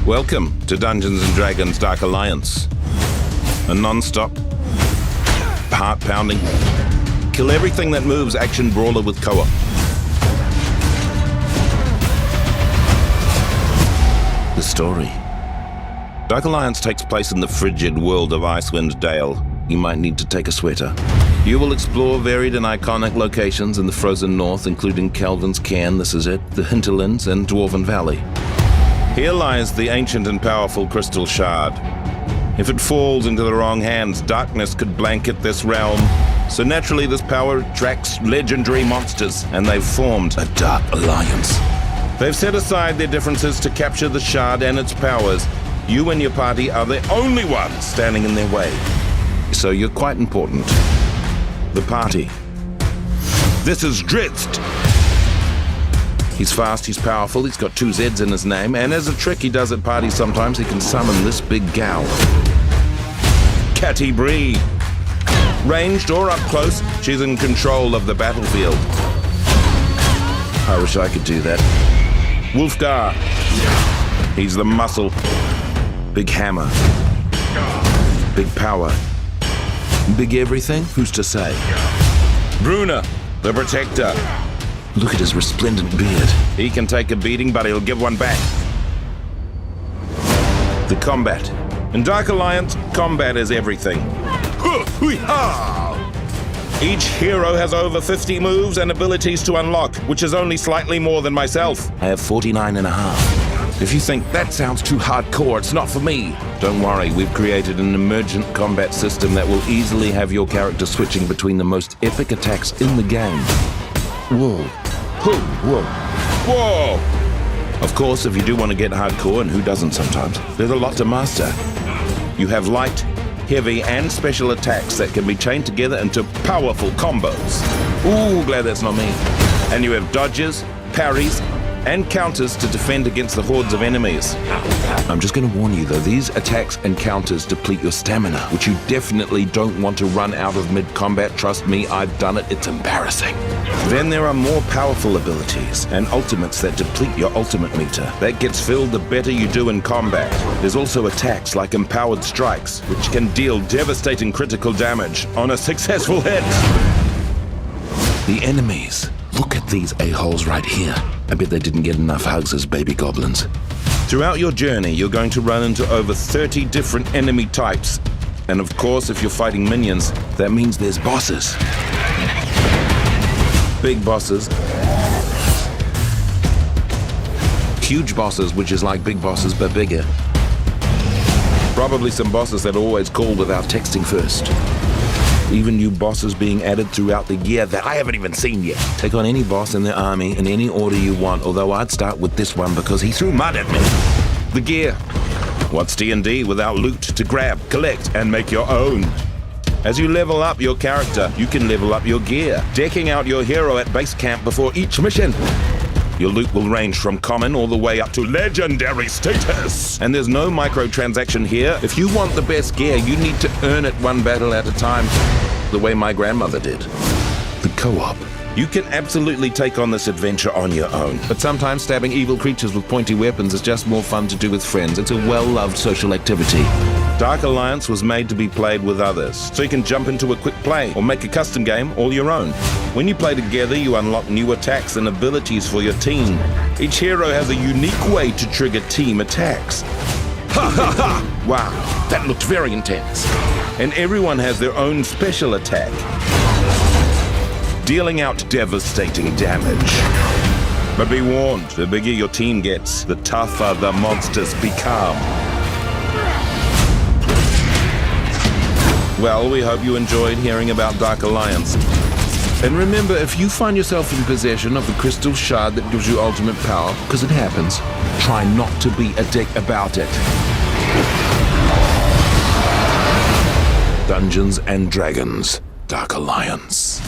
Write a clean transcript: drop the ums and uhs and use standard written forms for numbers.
Welcome to Dungeons & Dragons Dark Alliance. A non-stop, heart-pounding, kill everything that moves action brawler with co-op. The story. Dark Alliance takes place in the frigid world of Icewind Dale. You might need to take a sweater. You will explore varied and iconic locations in the frozen north, including Calvin's Cairn, this is it, the Hinterlands, and Dwarven Valley. Here lies the ancient and powerful Crystal Shard. If it falls into the wrong hands, darkness could blanket this realm. So naturally, this power attracts legendary monsters, and they've formed a Dark Alliance. They've set aside their differences to capture the Shard and its powers. You and your party are the only ones standing in their way. So you're quite important. The party. This is Drizzt. He's fast, he's powerful, he's got 2 Z's in his name, and as a trick he does at parties sometimes, he can summon this big gal. Catty Bree. Ranged or up close, she's in control of the battlefield. I wish I could do that. Wolfgar. He's the muscle. Big hammer. Big power. Big everything? Who's to say? Bruna, the protector. Look at his resplendent beard. He can take a beating, but he'll give one back. The combat. In Dark Alliance, combat is everything. Each hero has over 50 moves and abilities to unlock, which is only slightly more than myself. I have 49 and a half. If you think that sounds too hardcore, it's not for me. Don't worry, we've created an emergent combat system that will easily have your character switching between the most epic attacks in the game. Whoa. Whoa. Whoa! Of course, if you do want to get hardcore, and who doesn't sometimes, there's a lot to master. You have light, heavy, and special attacks that can be chained together into powerful combos. Ooh, glad that's not me. And you have dodges, parries, and counters to defend against the hordes of enemies. I'm just going to warn you though, these attacks and counters deplete your stamina, which you definitely don't want to run out of mid-combat. Trust me, I've done it, it's embarrassing. Then there are more powerful abilities and ultimates that deplete your ultimate meter. That gets filled the better you do in combat. There's also attacks like empowered strikes, which can deal devastating critical damage on a successful hit. The enemies. Look at these a-holes right here. I bet they didn't get enough hugs as baby goblins. Throughout your journey, you're going to run into over 30 different enemy types. And of course, if you're fighting minions, that means there's bosses. Big bosses. Huge bosses, which is like big bosses, but bigger. Probably some bosses that always call without texting first. Even new bosses being added throughout the year that I haven't even seen yet. Take on any boss in the army in any order you want, although I'd start with this one because he threw mud at me. The gear. What's D&D without loot to grab, collect, and make your own? As you level up your character, you can level up your gear, decking out your hero at base camp before each mission. Your loot will range from common all the way up to legendary status. And there's no microtransaction here. If you want the best gear, you need to earn it one battle at a time, the way my grandmother did. The co-op. You can absolutely take on this adventure on your own. But sometimes stabbing evil creatures with pointy weapons is just more fun to do with friends. It's a well-loved social activity. Dark Alliance was made to be played with others, so you can jump into a quick play or make a custom game all your own. When you play together, you unlock new attacks and abilities for your team. Each hero has a unique way to trigger team attacks. Ha ha ha! Wow, that looked very intense. And everyone has their own special attack, dealing out devastating damage. But be warned, the bigger your team gets, the tougher the monsters become. Well, we hope you enjoyed hearing about Dark Alliance. And remember, if you find yourself in possession of the crystal shard that gives you ultimate power, because it happens, try not to be a dick about it. Dungeons and Dragons, Dark Alliance.